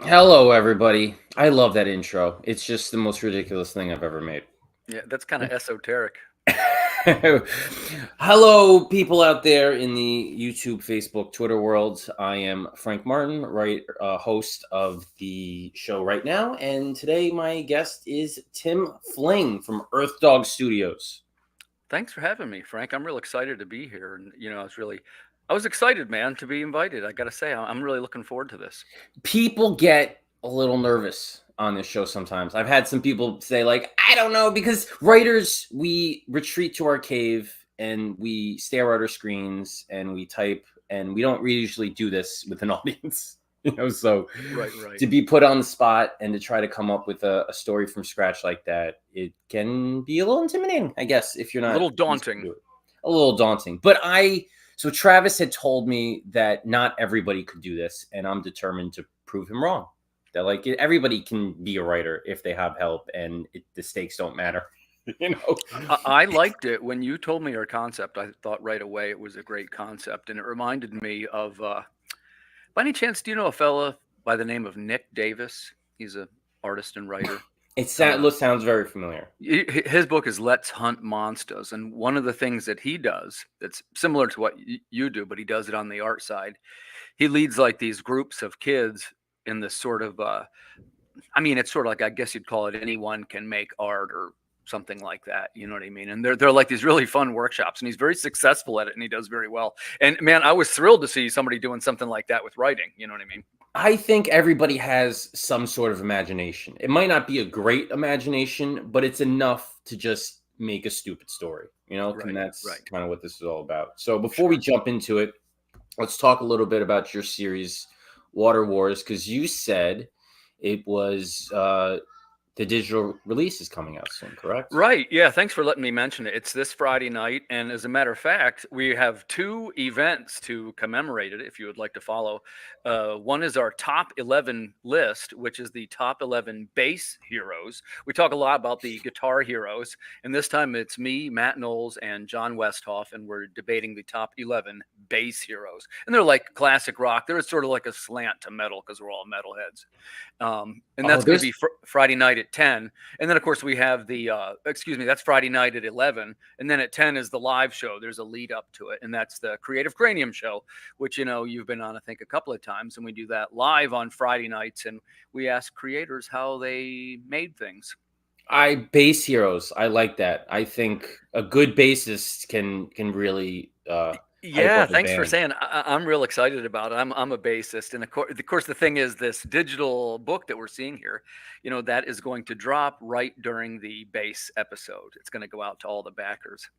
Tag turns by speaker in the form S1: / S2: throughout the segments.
S1: Hello, everybody. I love that intro. It's just the most ridiculous thing I've ever made.
S2: Yeah, that's kind of esoteric.
S1: Hello, people out there in the YouTube, Facebook, Twitter world. I am Frank Martin, host of the show right now, and today my guest is Tim Fling from Earth Dog Studios.
S2: Thanks for having me, Frank. I'm real excited to be here, and I was excited, man, to be invited. I got to say, I'm really looking forward to this.
S1: People get a little nervous on this show sometimes. I've had some people say, like, I don't know, because writers, we retreat to our cave and we stare at our screens and we type, and we don't really usually do this with an audience. So
S2: Right.
S1: to be put on the spot and to try to come up with a story from scratch like that, it can be a little intimidating, I guess, if you're not
S2: a little daunting.
S1: A little daunting. But so Travis had told me that not everybody could do this, and I'm determined to prove him wrong. That like everybody can be a writer if they have help, and the stakes don't matter.
S2: I liked it when you told me your concept. I thought right away it was a great concept, and it reminded me of. By any chance, do you know a fella by the name of Nick Davis? He's an artist and writer.
S1: It sounds very familiar.
S2: His book is Let's Hunt Monsters. And one of the things that he does that's similar to what you do, but he does it on the art side. He leads like these groups of kids in this sort of, it's sort of like, I guess you'd call it anyone can make art or something like that. You know what I mean? And they're like these really fun workshops, and he's very successful at it, and he does very well. And man, I was thrilled to see somebody doing something like that with writing. You know what I mean?
S1: I think everybody has some sort of imagination. It might not be a great imagination, but it's enough to just make a stupid story, and that's kind of what this is all about. So before we jump into it, let's talk a little bit about your series, Water Wars, because you said it was the digital release is coming out soon, correct?
S2: Right. Yeah. Thanks for letting me mention it. It's this Friday night. And as a matter of fact, we have two events to commemorate it if you would like to follow. One is our top 11 list, which is the top 11 bass heroes. We talk a lot about the guitar heroes. And this time it's me, Matt Knowles, and John Westhoff. And we're debating the top 11 bass heroes. And they're like classic rock. They're sort of like a slant to metal because we're all metalheads. And that's going to be Friday night at 10. And then, of course, we have that's Friday night at 11. And then at 10 is the live show. There's a lead up to it. And that's the Creative Cranium show, which, you've been on, I think, a couple of times. And we do that live on Friday nights. And we ask creators how they made things.
S1: Bass heroes. I like that. I think a good bassist can really
S2: yeah, thanks for saying. I'm real excited about it. I'm a bassist, and of course, the thing is, this digital book that we're seeing here, that is going to drop right during the bass episode. It's going to go out to all the backers.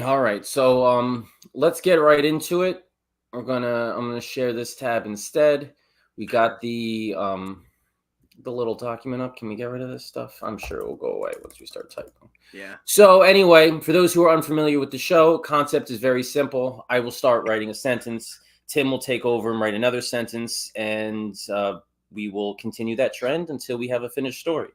S1: All right, so let's get right into it. I'm gonna share this tab instead. We got the little document up. Can we get rid of this stuff? I'm sure it will go away once we start typing.
S2: Yeah.
S1: So anyway, for those who are unfamiliar with the show, concept is very simple. I will start writing a sentence. Tim will take over and write another sentence, and we will continue that trend until we have a finished story.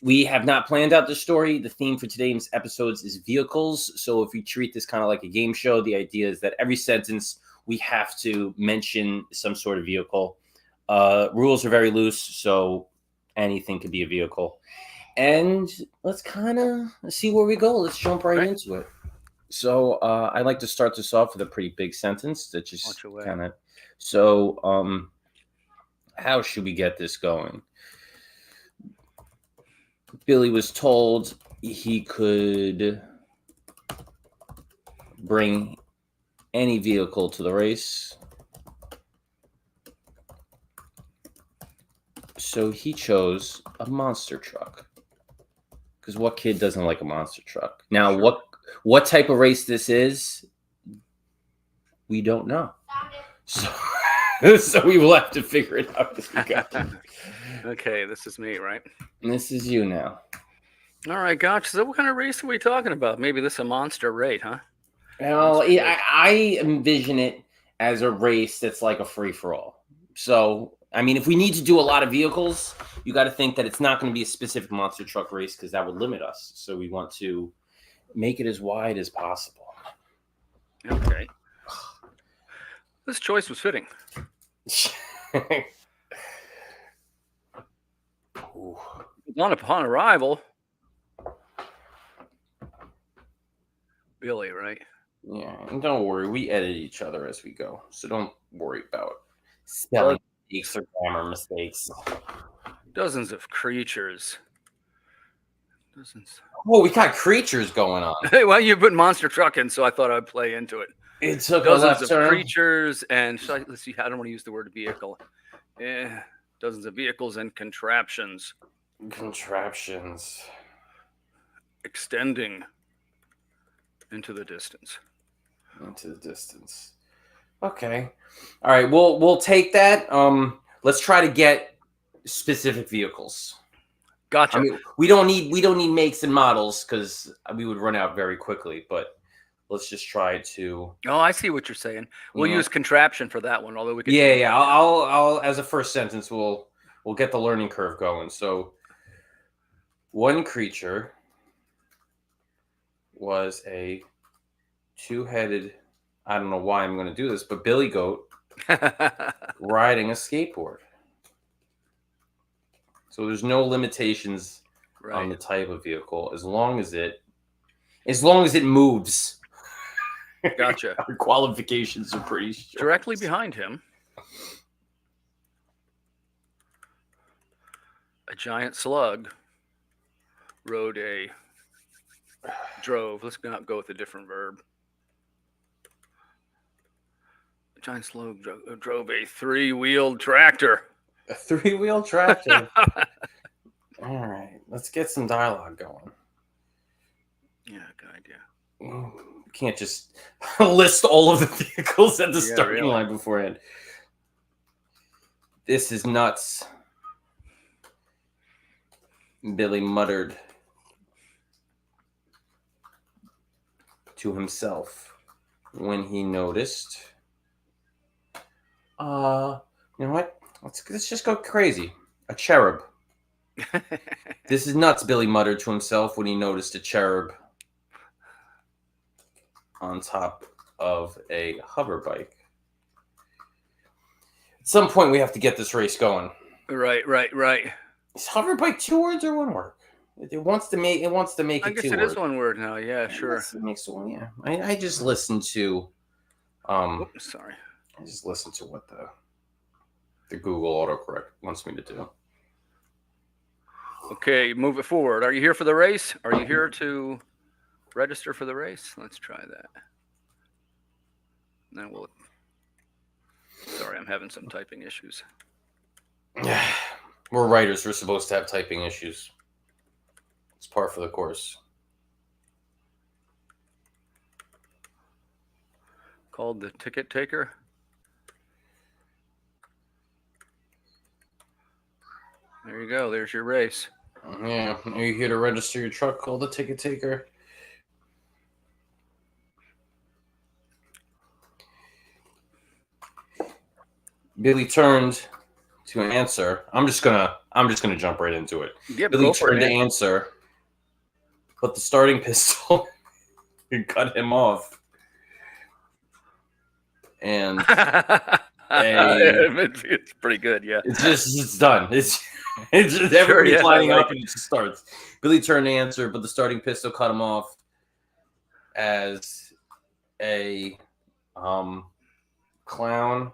S1: We have not planned out the story. The theme for today's episodes is vehicles. So if we treat this kind of like a game show, the idea is that every sentence we have to mention some sort of vehicle. Rules are very loose, so anything could be a vehicle. And let's kind of see where we go. Let's jump right into it. So I like to start this off with a pretty big sentence that just kind of. So how should we get this going? Billy was told he could bring any vehicle to the race. So he chose a monster truck. Because what kid doesn't like a monster truck? Now, sure. What type of race this is, we don't know. So we will have to figure it out as we go.
S2: Okay, this is me, right?
S1: And this is you now.
S2: All right, gotcha. So what kind of race are we talking about? Maybe this is a monster raid, huh?
S1: Well,
S2: Monster raid.
S1: I envision it as a race that's like a free for all. So, I mean, if we need to do a lot of vehicles, you got to think that it's not going to be a specific monster truck race because that would limit us. So, we want to make it as wide as possible.
S2: Okay. This choice was fitting. Upon arrival, Billy, right?
S1: Yeah, and don't worry, we edit each other as we go, so don't worry about spelling mistakes or grammar mistakes.
S2: Dozens of creatures. Dozens.
S1: Oh, we got creatures going on.
S2: Hey, well, you put monster truck in, so I thought I'd play into it.
S1: It took
S2: Dozens
S1: a left
S2: of
S1: turn.
S2: creatures and let's see. I don't want to use the word vehicle. Dozens of vehicles and contraptions.
S1: Contraptions.
S2: Extending into the distance.
S1: Into the distance. Okay. All right. We'll take that. Let's try to get specific vehicles.
S2: Gotcha.
S1: I mean, we don't need makes and models because we would run out very quickly. But let's just try to.
S2: Oh, I see what you're saying. We'll use contraption for that one, although we could.
S1: Yeah. I'll as a first sentence we'll get the learning curve going. So, one creature was a two-headed. I don't know why I'm going to do this, but billy goat riding a skateboard. So there's no limitations on the type of vehicle as long as it moves.
S2: Gotcha.
S1: Our qualifications are pretty short.
S2: Directly behind him, a giant slug drove. Let's not go with a different verb. A giant slug drove a three-wheeled tractor.
S1: A three-wheel tractor. All right, let's get some dialogue going.
S2: Yeah, good idea.
S1: You can't just list all of the vehicles at the starting line beforehand. This is nuts, Billy muttered to himself when he noticed. You know what? Let's just go crazy. A cherub. This is nuts, Billy muttered to himself when he noticed a cherub on top of a hover bike. At some point, we have to get this race going.
S2: Right.
S1: Is hover bike 2 words or 1 word? It wants to make it 2 words.
S2: I guess it is 1 word now. Yeah, sure.
S1: It makes one. Yeah, I just listened to.
S2: Oops, sorry.
S1: I just listened to what the Google autocorrect wants me to do.
S2: Okay, move it forward. Are you here for the race? Are you here to register for the race? Let's try that. Then we'll. Sorry, I'm having some typing issues.
S1: We're writers. We're supposed to have typing issues. It's par for the course.
S2: Called the ticket taker. There you go. There's your race.
S1: Yeah. Are you here to register your truck? Call the ticket taker. Billy turned to answer. I'm just gonna jump right into it.
S2: Yeah,
S1: Billy turned to answer, but the starting pistol cut him off. And
S2: it's pretty good, yeah.
S1: It's done. It's just everybody's lining up and it just starts. Billy turned to answer, but the starting pistol cut him off as a clown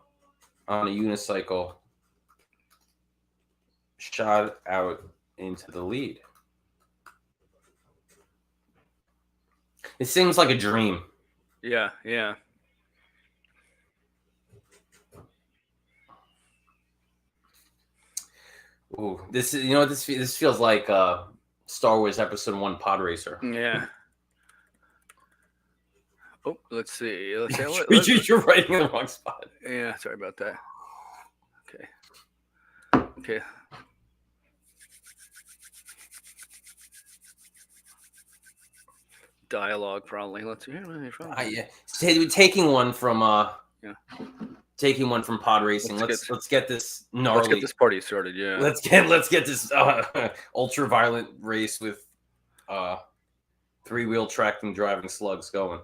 S1: on a unicycle shot out into the lead. It seems like a dream.
S2: Yeah.
S1: Ooh, this feels like Star Wars Episode 1 Pod Racer.
S2: Yeah. Oh, let's see.
S1: You're writing in the wrong spot.
S2: Yeah, sorry about that. Okay. dialogue, probably. Let's hear where you're from.
S1: Yeah. Taking one from taking one from pod racing. Let's get this gnarly.
S2: Let's get this party started. Yeah.
S1: Let's get this ultra violent race with 3-wheel tracking driving slugs going.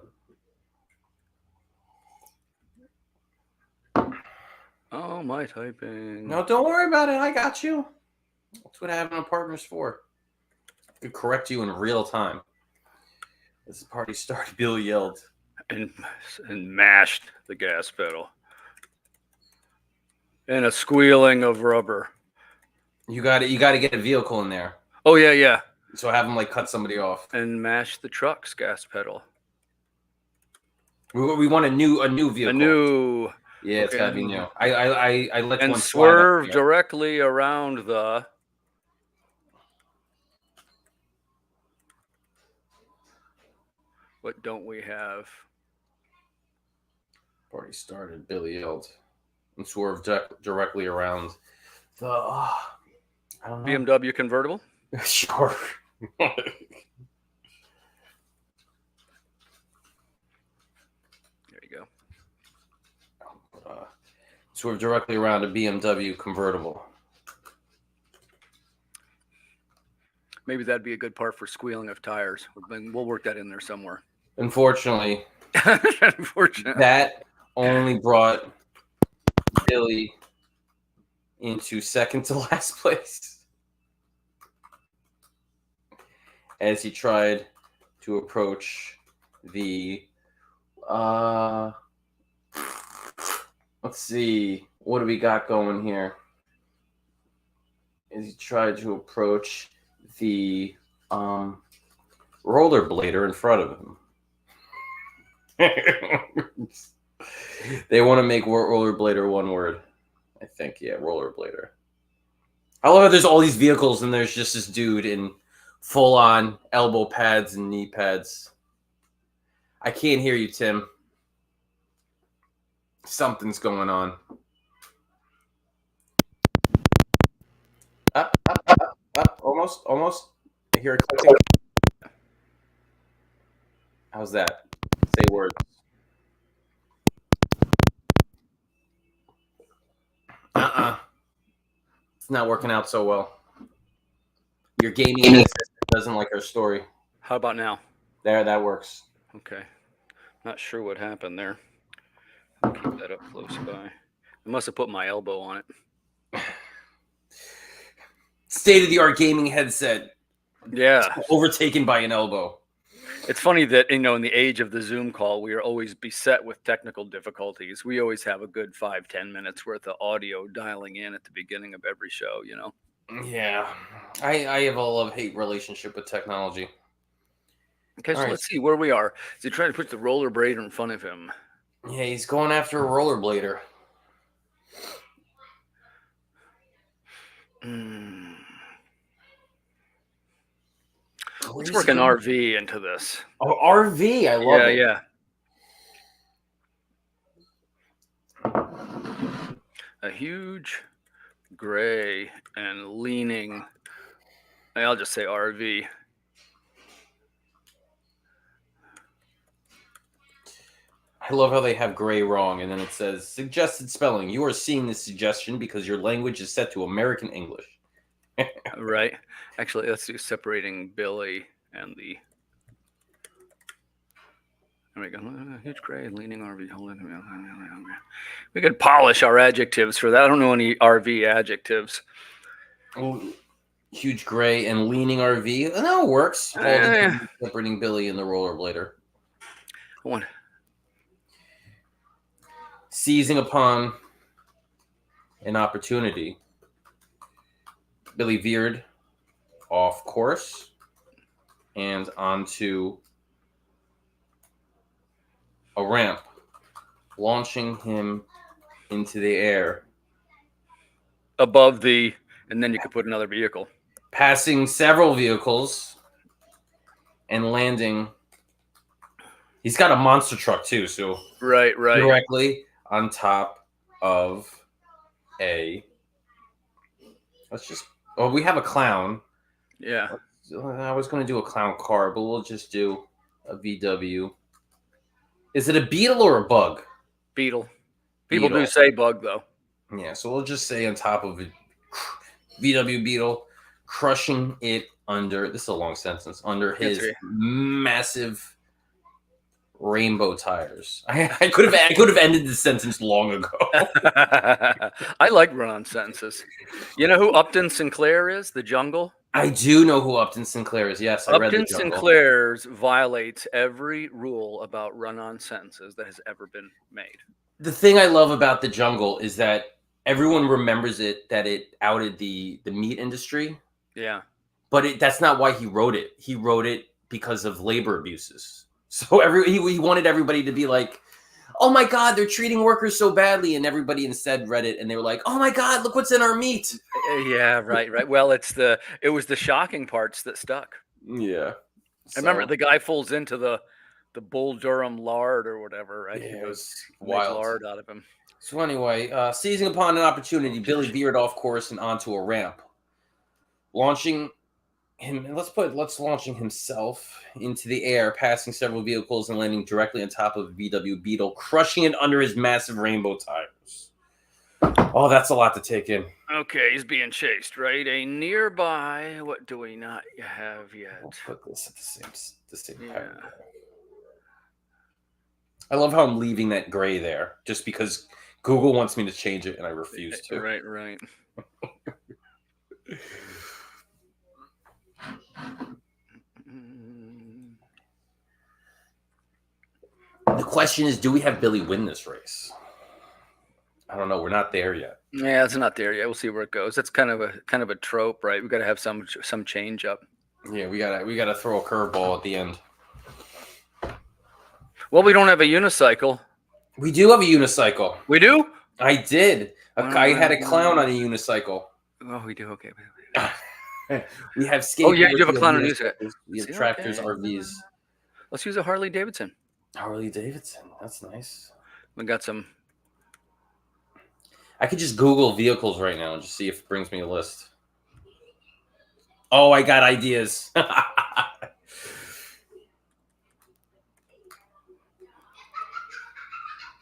S2: Oh, my typing.
S1: No, don't worry about it. I got you. That's what having a partner's for. I could correct you in real time. As the party started, Bill yelled
S2: and mashed the gas pedal. And a squealing of rubber.
S1: You got to get a vehicle in there.
S2: Oh yeah.
S1: So have them like cut somebody off
S2: and mash the truck's gas pedal.
S1: We want a new vehicle.
S2: A new.
S1: Yeah, it's gotta be new. I let
S2: and
S1: one
S2: swerve directly around the. What don't we have?
S1: Party started. Billy yelled and swerved directly around the. I don't know.
S2: BMW convertible.
S1: Sure.
S2: There you go.
S1: Swerved directly around a BMW convertible.
S2: Maybe that'd be a good part for squealing of tires. We'll work that in there somewhere.
S1: Unfortunately, that only brought Billy into second to last place as he tried to approach the let's see, what do we got going here? As he tried to approach the rollerblader in front of him. They want to make rollerblader one word. I think, yeah, rollerblader. I love how there's all these vehicles and there's just this dude in full-on elbow pads and knee pads. I can't hear you, Tim. Something's going on. Up. Almost. I hear it clicking. How's that? Say words. It's not working out so well. Your gaming assistant doesn't like our story.
S2: How about now?
S1: There, that works.
S2: Okay. Not sure what happened there. I'll keep that up close by. I must have put my elbow on it.
S1: State-of-the-art gaming headset.
S2: Yeah.
S1: Overtaken by an elbow.
S2: It's funny that, in the age of the Zoom call, we are always beset with technical difficulties. We always have a good 5-10 minutes worth of audio dialing in at the beginning of every show,
S1: Yeah. I have a love-hate relationship with technology.
S2: Okay, so let's see where we are. Is he trying to put the rollerblader in front of him?
S1: Yeah, he's going after a rollerblader.
S2: Let's work an RV into this.
S1: Oh, RV, I love it.
S2: Yeah. A huge gray and leaning. I'll just say RV.
S1: I love how they have gray wrong, and then it says suggested spelling. You are seeing this suggestion because your language is set to American English.
S2: Right. Actually, let's do separating Billy and the. There we go. Huge gray, leaning RV. Hold on. We could polish our adjectives for that. I don't know any RV adjectives.
S1: Oh, huge gray and leaning RV. No, it works. Separating Billy and the rollerblader.
S2: One.
S1: Seizing upon an opportunity, Billy veered off course and onto a ramp, launching him into the air.
S2: Above the, and then you could put another vehicle.
S1: Passing several vehicles and landing. He's got a monster truck too, so
S2: right.
S1: Directly on top of a. We have a clown.
S2: Yeah.
S1: I was going to do a clown car, but we'll just do a VW. Is it a beetle or a bug?
S2: Beetle. People
S1: Beetle.
S2: do say bug though.
S1: Yeah, so we'll just say on top of it, VW Beetle crushing it under. This is a long sentence. Under his massive rainbow tires. I could have ended this sentence long ago.
S2: I like run-on sentences. You know who Upton Sinclair is? The Jungle.
S1: I do know who Upton Sinclair is. Yes, I read The
S2: Upton
S1: Jungle.
S2: Sinclair's violates every rule about run-on sentences that has ever been made.
S1: The thing I love about The Jungle is that everyone remembers it, that it outed the meat industry.
S2: Yeah.
S1: But that's not why he wrote it. He wrote it because of labor abuses. So he wanted everybody to be like, oh my God, they're treating workers so badly. And everybody instead read it and they were like, oh my God, look what's in our meat.
S2: Yeah, right. Well, it was the shocking parts that stuck.
S1: Yeah.
S2: I remember the guy falls into the Bull Durham lard or whatever, right?
S1: Yeah,
S2: He goes
S1: wild
S2: lard out of him.
S1: So anyway, seizing upon an opportunity, Billy veered off course and onto a ramp. Launching himself into the air, passing several vehicles and landing directly on top of VW Beetle, crushing it under his massive rainbow tires. Oh, that's a lot to take in.
S2: Okay, he's being chased, right? A nearby. What do we not have yet?
S1: We'll put this at the same
S2: Yeah.
S1: paragraph. I love how I'm leaving that gray there, just because Google wants me to change it and I refuse to.
S2: Right.
S1: The question is, do we have Billy win this race? I don't know. We're not there yet.
S2: Yeah, it's not there yet. We'll see where it goes. That's kind of a trope, right? We got to have some change up.
S1: Yeah, we gotta throw a curveball at the end.
S2: Well, we don't have a unicycle.
S1: We do have a unicycle.
S2: We do?
S1: I did. I had a clown on a unicycle.
S2: Oh, we do. Okay.
S1: We have skateboards.
S2: Oh, yeah, you have a clown on a unicycle.
S1: We have tractors, RVs.
S2: Let's use a Harley Davidson.
S1: Harley Davidson. That's nice.
S2: We got some.
S1: I could just Google vehicles right now and just see if it brings me a list. Oh, I got ideas.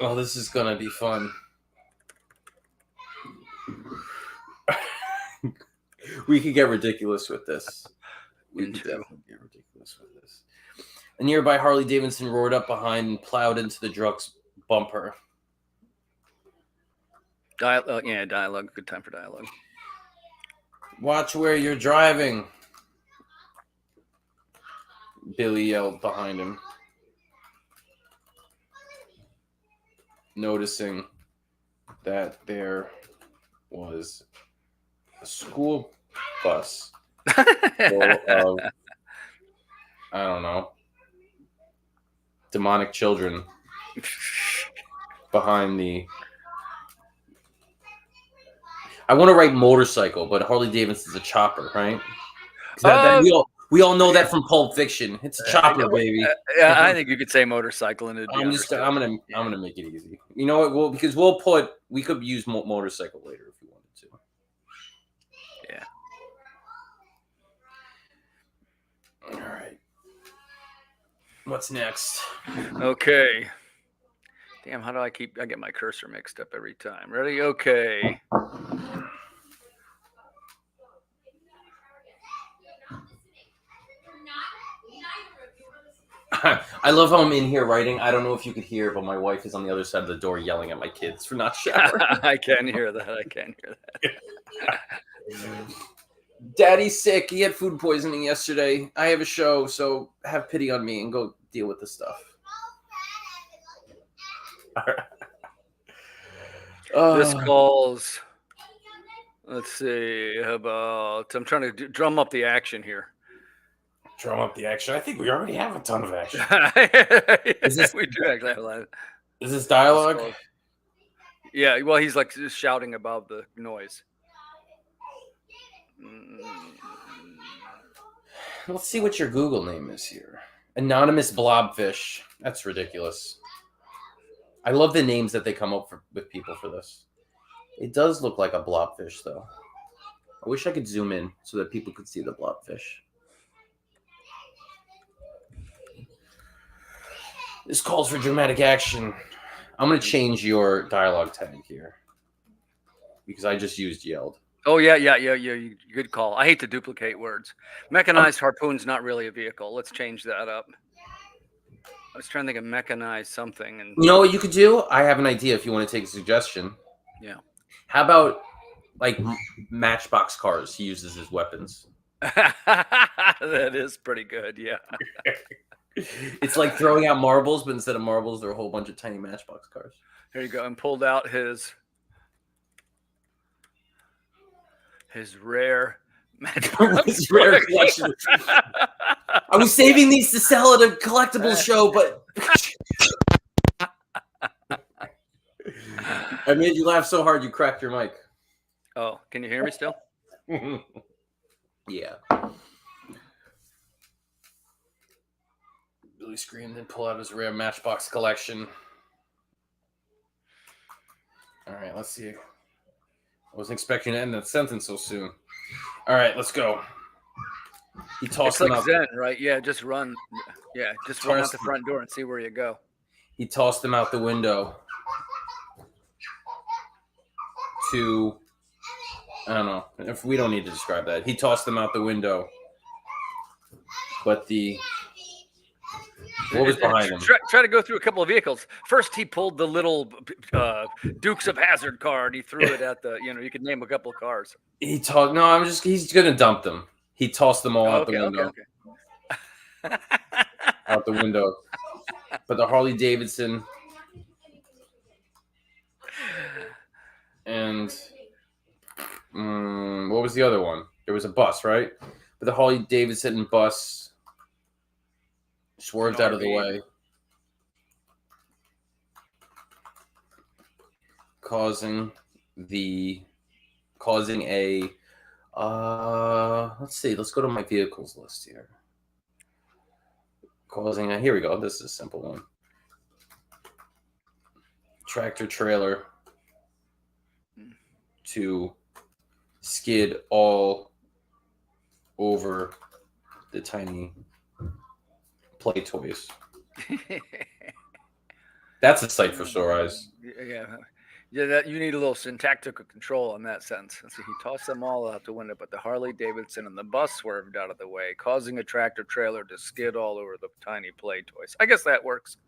S1: Oh, this is going to be fun. We could get ridiculous with this. We could definitely get ridiculous with this. A nearby Harley Davidson roared up behind and plowed into the truck's bumper.
S2: Dialogue. Good time for dialogue.
S1: Watch where you're driving, Billy yelled behind him, noticing that there was a school bus full of, I don't know, demonic children behind the... I want to write motorcycle, but Harley Davidson's a chopper, right? We all know that from Pulp Fiction. It's a chopper, baby.
S2: Yeah, I think you could say motorcycle, and
S1: I'm gonna make it easy. You know what? Because we could use motorcycle later if we wanted to. Yeah. All right. What's next?
S2: Okay. Damn, how do I get my cursor mixed up every time? Ready? Okay.
S1: I love how I'm in here writing. I don't know if you could hear, but my wife is on the other side of the door yelling at my kids for not showering.
S2: I can hear that.
S1: Daddy's sick. He had food poisoning yesterday. I have a show, so have pity on me and go deal with the stuff.
S2: This calls. Let's see. How about? I'm trying to drum up the action here.
S1: Drum up the action. I think we already have a ton of action.
S2: We do actually have a lot.
S1: Is this dialogue?
S2: Yeah. Well, he's like just shouting above the noise.
S1: Let's see what your Google name is here. Anonymous Blobfish. That's ridiculous. I love the names that they come up with people for this. It does look like a blobfish, though. I wish I could zoom in so that people could see the blobfish. This calls for dramatic action. I'm going to change your dialogue tag here because I just used yelled.
S2: Oh, yeah. Good call. I hate to duplicate words. Mechanized harpoon's not really a vehicle. Let's change that up. I was trying to think of mechanized something. And
S1: You know what you could do? I have an idea if you want to take a suggestion.
S2: yeah.
S1: How about like matchbox cars he uses as weapons?
S2: That is pretty good. Yeah.
S1: It's like throwing out marbles, but instead of marbles, there are a whole bunch of tiny matchbox cars.
S2: There you go. And pulled out his rare
S1: His rare collection. I was saving these to sell at a collectibles show, but I made you laugh so hard you cracked your mic.
S2: Oh, can you hear me still?
S1: Yeah. Billy screamed and pulled out his rare matchbox collection. All right, let's see. I wasn't expecting to end that sentence so soon. All right, let's go. He tossed
S2: It's
S1: them
S2: like
S1: out.
S2: Zen, right? Yeah, just run. Yeah, just run out the front door and see where you go.
S1: He tossed them out the window to, I don't know, if we don't need to describe that. He tossed them out the window, but what was behind him?
S2: Try to go through a couple of vehicles. First, he pulled the little Dukes of Hazzard car and he threw it at the. You could name a couple of cars.
S1: He's gonna dump them. He tossed them all out the window.
S2: Okay.
S1: Out the window. But the Harley Davidson and what was the other one? There was a bus, right? But the Harley Davidson bus swerved out of the way, causing a let's see, let's go to my vehicles list here. Here we go. This is a simple one. Tractor trailer to skid all over the tiny play toys. That's a sight for sore eyes.
S2: Yeah. That you need a little syntactical control in that sense. So he tossed them all out the window, but the Harley Davidson and the bus swerved out of the way, causing a tractor trailer to skid all over the tiny play toys. I guess that works.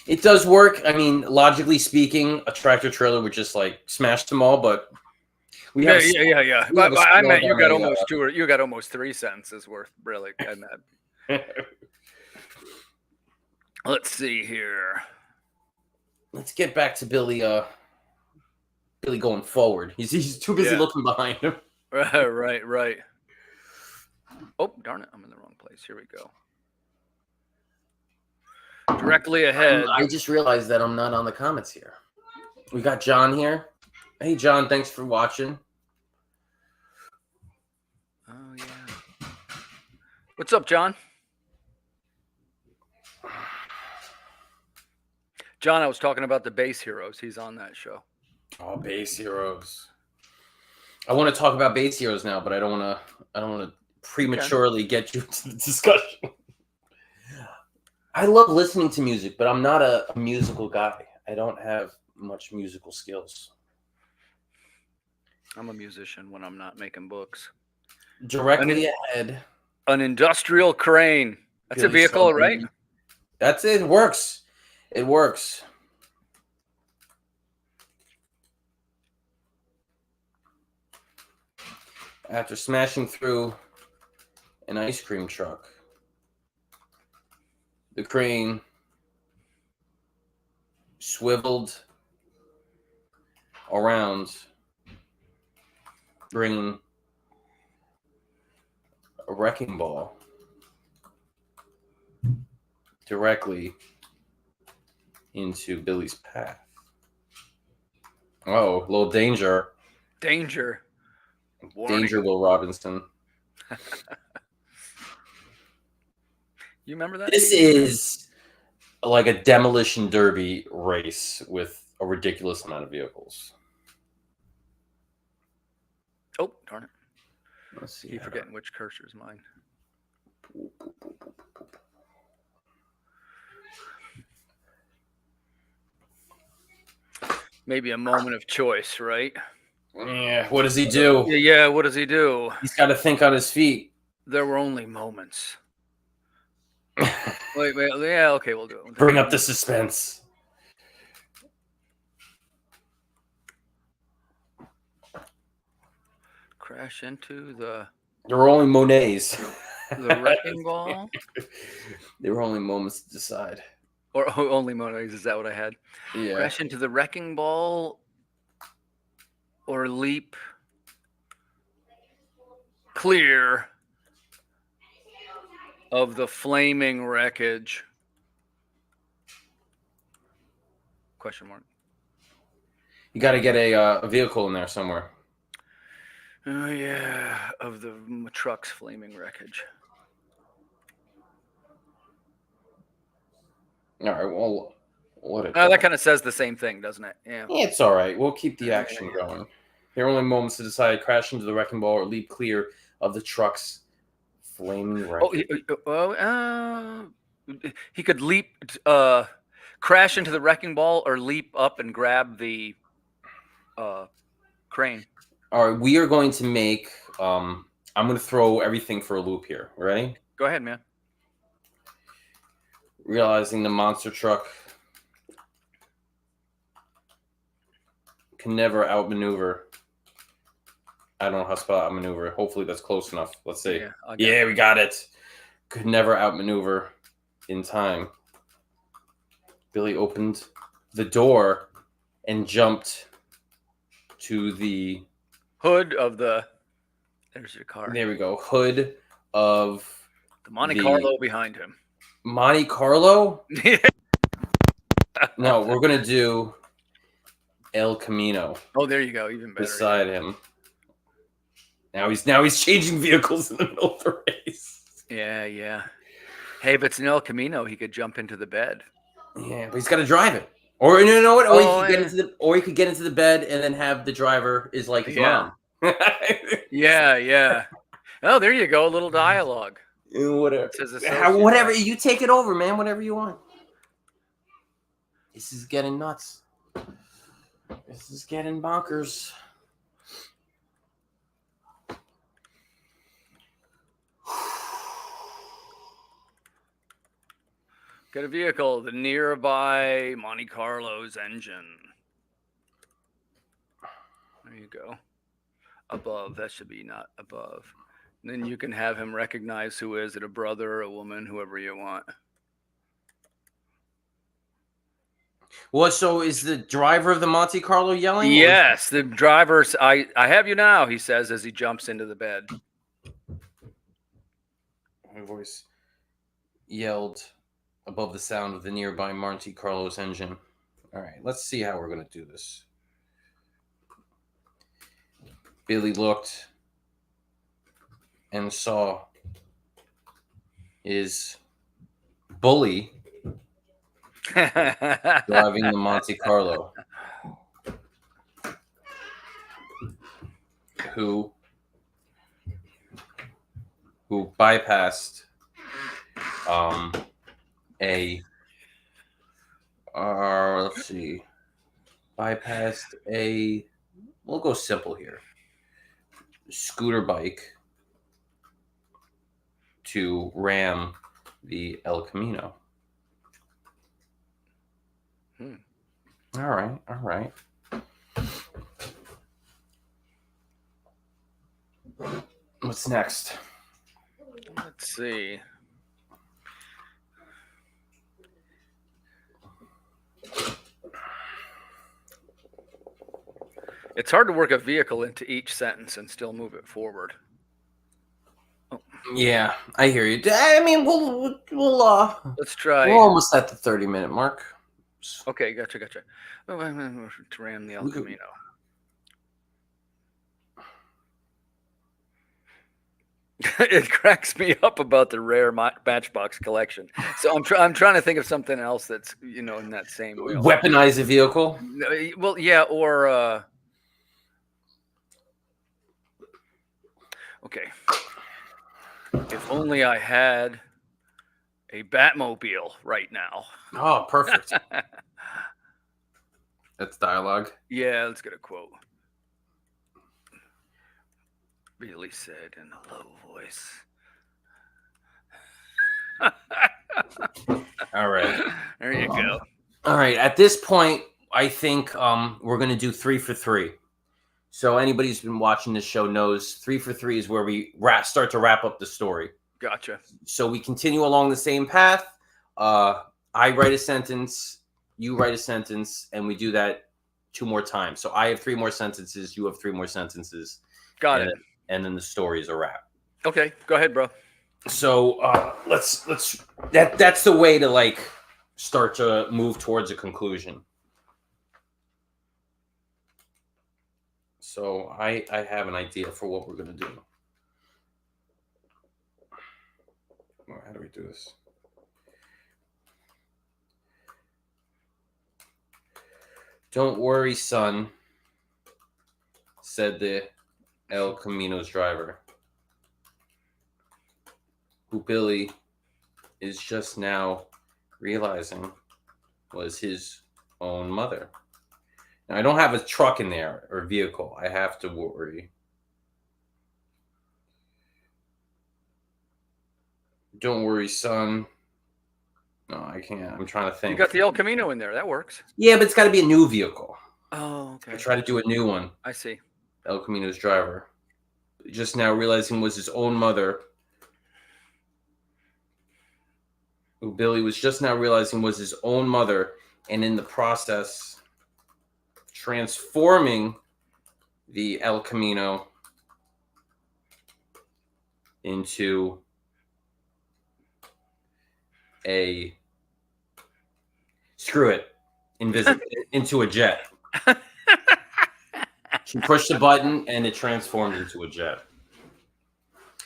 S1: It does work. I mean, logically speaking, a tractor trailer would just like smash them all, but
S2: yeah. I meant you got almost 3 sentences worth, really. I meant. Let's see here.
S1: Let's get back to Billy. Billy going forward. He's too busy looking behind him.
S2: Right. Oh, darn it! I'm in the wrong place. Here we go. Directly ahead.
S1: I just realized that I'm not on the comments here. We got John here. Hey, John. Thanks for watching.
S2: Oh yeah. What's up, John? John, I was talking about the Base Heroes. He's on that show.
S1: Oh, Base Heroes. I want to talk about Base Heroes now, but I don't want to prematurely get you into the discussion. I love listening to music, but I'm not a musical guy. I don't have much musical skills.
S2: I'm a musician when I'm not making books.
S1: Directly ahead.
S2: An industrial crane. That's a vehicle, right?
S1: That's it. It works. It works. After smashing through an ice cream truck, the crane swiveled around, bringing a wrecking ball directly into Billy's path. Oh, a little danger.
S2: Danger. Warning.
S1: Danger, Will Robinson.
S2: You remember that?
S1: This is like a demolition derby race with a ridiculous amount of vehicles.
S2: Oh, darn it.
S1: Let's see.
S2: Keep forgetting which cursor's mine. Maybe a moment of choice, right?
S1: Yeah. What does he do?
S2: Yeah, what does he do?
S1: He's got to think on his feet.
S2: There were only moments. Wait, yeah, okay, we'll do it.
S1: Bring up the suspense.
S2: Crash into the
S1: There were only Monets.
S2: wrecking ball?
S1: There were only moments to decide.
S2: Or only Monets, is that what I had?
S1: Yeah.
S2: Crash into the wrecking ball or leap clear of the flaming wreckage? Question mark.
S1: You got to get a vehicle in there somewhere.
S2: Oh, yeah, of the truck's flaming wreckage.
S1: All right, well, what?
S2: That kind of says the same thing, doesn't it? Yeah.
S1: It's all right. We'll keep the action going. There are only moments to decide: crash into the wrecking ball or leap clear of the truck's flaming wreckage.
S2: He could leap, crash into the wrecking ball, or leap up and grab the crane.
S1: All right, we are going to make. I'm going to throw everything for a loop here. Ready?
S2: Go ahead, man.
S1: Realizing the monster truck can never outmaneuver. I don't know how to spell outmaneuver. Hopefully that's close enough. Let's see. Yeah, we got it. Could never outmaneuver in time. Billy opened the door and jumped to the
S2: hood of the. There's your car.
S1: There we go. Hood of
S2: the Monte Carlo behind him.
S1: Monte Carlo? No, we're gonna do El Camino.
S2: Oh, there you go. Even better.
S1: Beside him. Now he's changing vehicles in the middle of the race.
S2: Yeah. Hey, if it's an El Camino, he could jump into the bed.
S1: Yeah, but he's got to drive it. Or you know what? Or he could get into the bed and then have the driver is like his mom.
S2: Yeah. Oh, there you go. A little dialogue.
S1: Whatever. Whatever. You take it over, man. Whatever you want. This is getting nuts. This is getting bonkers.
S2: Get a vehicle. The nearby Monte Carlo's engine. There you go. Above. That should be not above. And then you can have him recognize who is it, a brother, a woman, whoever you want.
S1: Well, so is the driver of the Monte Carlo yelling?
S2: Yes, the driver's. I have you now, he says as he jumps into the bed.
S1: My voice yelled above the sound of the nearby Monte Carlo's engine. All right, let's see how we're going to do this. Billy looked and saw his bully driving the Monte Carlo, who bypassed let's see, bypassed we'll go simple here, scooter bike to ram the El Camino. All right. What's next?
S2: Let's see. It's hard to work a vehicle into each sentence and still move it forward.
S1: Oh. Yeah, I hear you. I mean, we'll
S2: let's try.
S1: We're almost at the 30-minute mark.
S2: Okay, gotcha. To ram the El Camino. It cracks me up about the rare Matchbox collection. So I'm trying to think of something else that's in that same wheel.
S1: Weaponize a vehicle.
S2: Well, yeah, or okay. If only I had a Batmobile right now.
S1: Oh, perfect. That's dialogue.
S2: Yeah, let's get a quote. Billy said in a low voice.
S1: All right.
S2: There you go.
S1: All right. At this point, I think we're going to do 3 for 3. So anybody who's been watching this show knows 3 for 3 is where we start to wrap up the story.
S2: Gotcha.
S1: So we continue along the same path. I write a sentence, you write a sentence, and we do that 2 more times. So I have 3 more sentences, you have 3 more sentences.
S2: Got it.
S1: And then the story is a wrap.
S2: Okay, go ahead, bro.
S1: So let's that's the way to like start to move towards a conclusion. So I have an idea for what we're gonna do. How do we do this? Don't worry, son, said the El Camino's driver, who Billy is just now realizing was his own mother. Now, I don't have a truck in there or vehicle. I have to worry. Don't worry, son. No, I can't. I'm trying to think.
S2: You got the El Camino in there. That works.
S1: Yeah, but it's got to be a new vehicle.
S2: Oh, okay.
S1: I try to do a new one.
S2: I see.
S1: El Camino's driver, just now realizing was his own mother, who Billy was just now realizing was his own mother, and in the process, transforming the El Camino into a into a jet. She pushed the button and it transformed into a jet.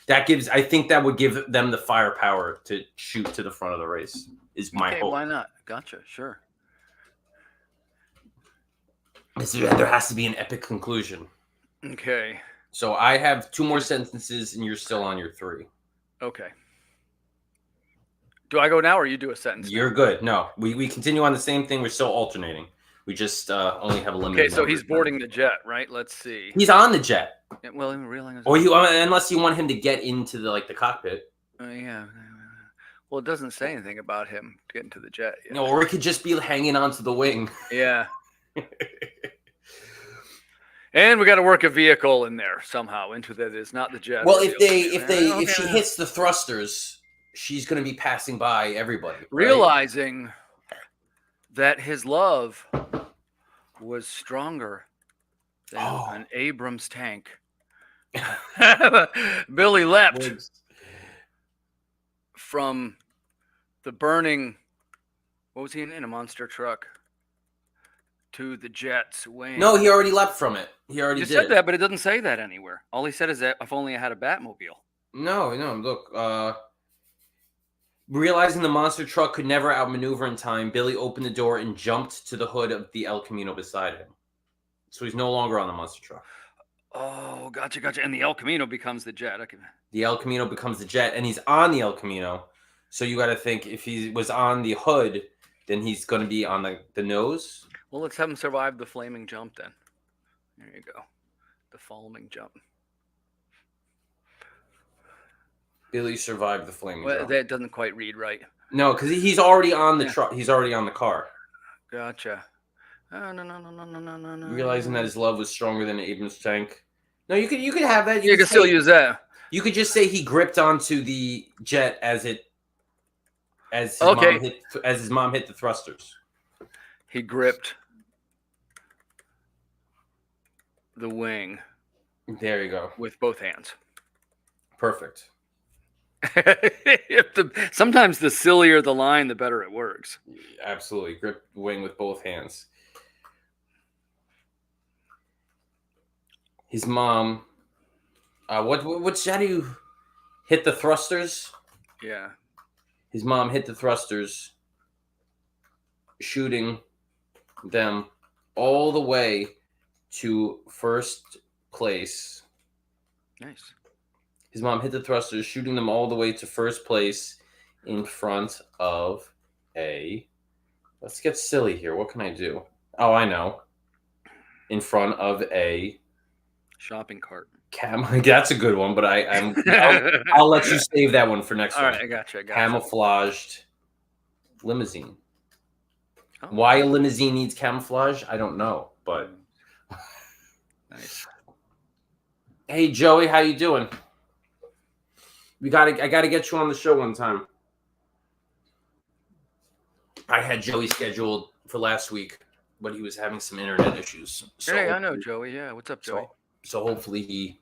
S1: I think that would give them the firepower to shoot to the front of the race, is my hope.
S2: Why not? Gotcha, sure.
S1: There has to be an epic conclusion.
S2: Okay.
S1: So I have 2 more sentences and you're still on your 3.
S2: Okay. Do I go now or you do a sentence?
S1: You're good. No, we continue on the same thing. We're still alternating. We just only have a limited.
S2: Okay, so he's boarding the jet, right? Let's see.
S1: He's on the jet.
S2: Yeah, well, I'm realizing.
S1: Or unless you want him to get into the cockpit.
S2: Yeah. Well, it doesn't say anything about him getting to the jet yet.
S1: No, or it could just be hanging onto the wing.
S2: Yeah. And we got to work a vehicle in there somehow into that is not the jet.
S1: Well, if she hits the thrusters, she's going to be passing by everybody. Right?
S2: Realizing that his love was stronger than an Abrams tank. Billy leapt from the burning, what was he in a monster truck, to the jet's wing.
S1: No, he already leapt from it. He already
S2: said that, but it doesn't say that anywhere. All he said is that if only I had a Batmobile.
S1: No, look. Realizing the monster truck could never outmaneuver in time, Billy opened the door and jumped to the hood of the El Camino beside him. So he's no longer on the monster truck.
S2: Oh, gotcha. And the El Camino becomes the jet. Okay.
S1: The El Camino becomes the jet, and he's on the El Camino. So you got to think, if he was on the hood, then he's going to be on the nose.
S2: Well, let's have him survive the flaming jump then. There you go. The flaming jump.
S1: Billy survived the flaming jump.
S2: That doesn't quite read right.
S1: No, because he's already on the truck. He's already on the car.
S2: Gotcha. No.
S1: Realizing that his love was stronger than an Abrams tank. No, you could have that.
S2: You can still use that.
S1: You could just say he gripped onto the jet as his mom hit the thrusters.
S2: He gripped the wing.
S1: There you go.
S2: With both hands.
S1: Perfect.
S2: Sometimes the sillier the line, the better it works.
S1: Absolutely. Grip the wing with both hands. His mom. How do you hit the thrusters?
S2: Yeah.
S1: His mom hit the thrusters, shooting them all the way to first place.
S2: Nice.
S1: His mom hit the thrusters, shooting them all the way to first place in front of a... Let's get silly here. What can I do? Oh, I know. In front of a
S2: shopping cart.
S1: That's a good one, but I'll let you save that one for next
S2: All
S1: one.
S2: right, I got you.
S1: Camouflaged limousine.
S2: Oh,
S1: Why a limousine needs camouflage, I don't know, but
S2: nice.
S1: Hey Joey, how you doing? I gotta get you on the show one time. I had Joey scheduled for last week, but he was having some internet issues. So
S2: Hey, I know Joey. Yeah, what's up, Joey?
S1: So hopefully he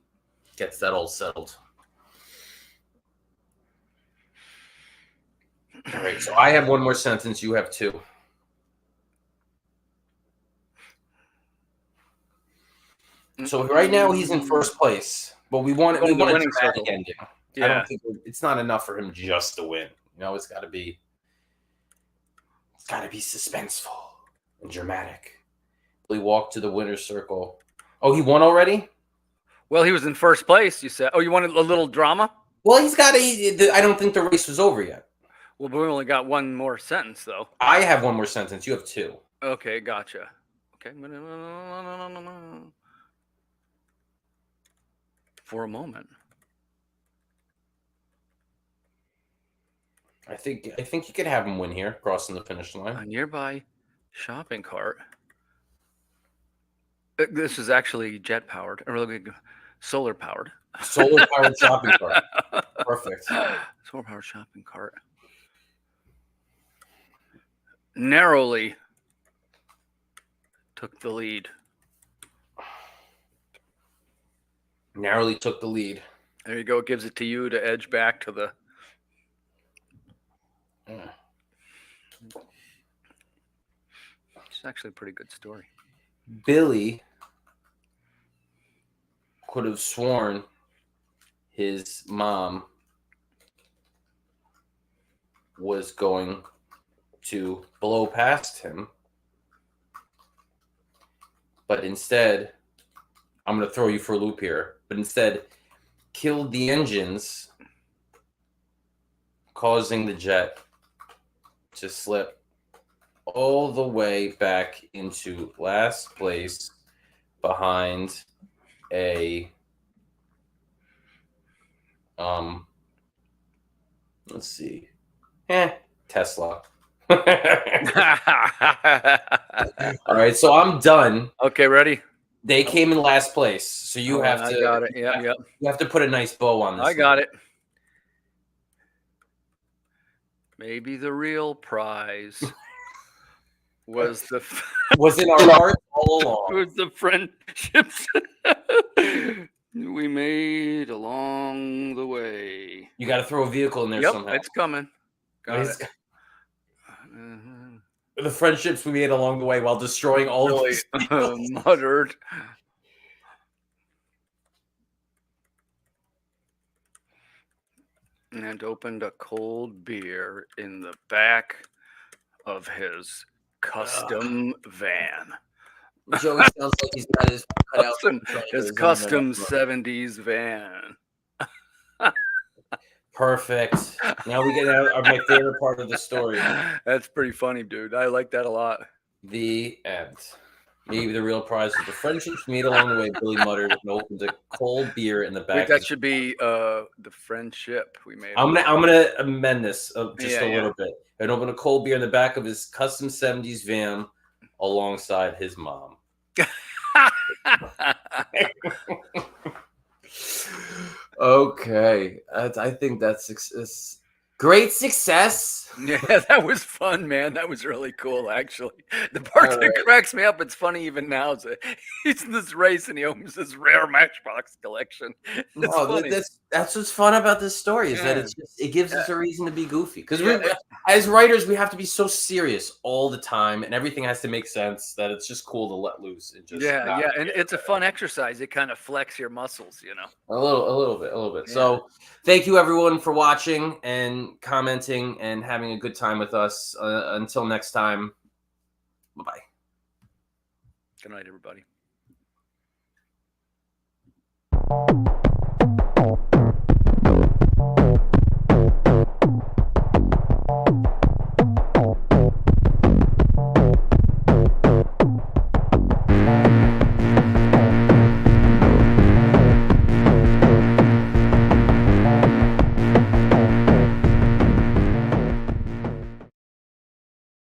S1: gets that all settled. All right, so I have one more sentence. You have two. So right now he's in first place, but we want a
S2: winning
S1: dramatic
S2: circle.
S1: ending.
S2: Yeah.
S1: I don't think it's not enough for him just to win. It's got to be suspenseful and dramatic. He walked to the winner's circle. Oh, he won already?
S2: Well, he was in first place, you said. Oh, you wanted a little drama?
S1: Well, I don't think the race was over yet.
S2: Well, but we only got one more sentence, though.
S1: I have one more sentence. You have two.
S2: Okay, gotcha. Okay. For a moment.
S1: I think you could have him win here, crossing the finish line.
S2: A nearby shopping cart. This is actually jet powered, or solar powered.
S1: Solar powered shopping cart. Perfect.
S2: Solar powered shopping cart. Narrowly took the lead.
S1: Narrowly took the lead.
S2: There you go. It gives it to you to edge back to the. It's actually a pretty good story.
S1: Billy could have sworn his mom was going to blow past him, but instead, I'm going to throw you for a loop here, but instead killed the engines, causing the jet to slip all the way back into last place behind a let's see, Tesla. All right, so I'm done.
S2: Okay, ready?
S1: They came in last place, so you have to.
S2: I got it. Yep.
S1: You have to put a nice bow on this.
S2: I got it. Maybe the real prize was
S1: was in our hearts all along.
S2: Was the friendships we made along the way.
S1: You got to throw a vehicle in there somehow.
S2: It's coming. Got it.
S1: The friendships we made along the way while destroying all of these
S2: muttered. And opened a cold beer in the back of his custom van.
S1: Joey sounds like he's got his cut out.
S2: His custom 70s van.
S1: Perfect. Now we get out my favorite part of the story.
S2: That's pretty funny, dude. I like that a lot.
S1: The end. Maybe the real prize is the friendships made along the way. Billy muttered and opened a cold beer in the back.
S2: That should be the friendship we made.
S1: I'm gonna amend this just a little bit and open a cold beer in the back of his custom 70s van alongside his mom. Okay, I think that's great success.
S2: Yeah, that was fun, man. That was really cool, actually. The part that cracks me up, it's funny even now, is that he's in this race and he opens this rare Matchbox collection.
S1: That's what's fun about this story is that it gives us a reason to be goofy. Because as writers, we have to be so serious all the time, and everything has to make sense that it's just cool to let loose. And just
S2: and it's a fun exercise. It kind of flex your muscles,
S1: A little bit. Yeah. So thank you everyone for watching and commenting and having a good time with us. Until next time, bye-bye.
S2: Good night, everybody.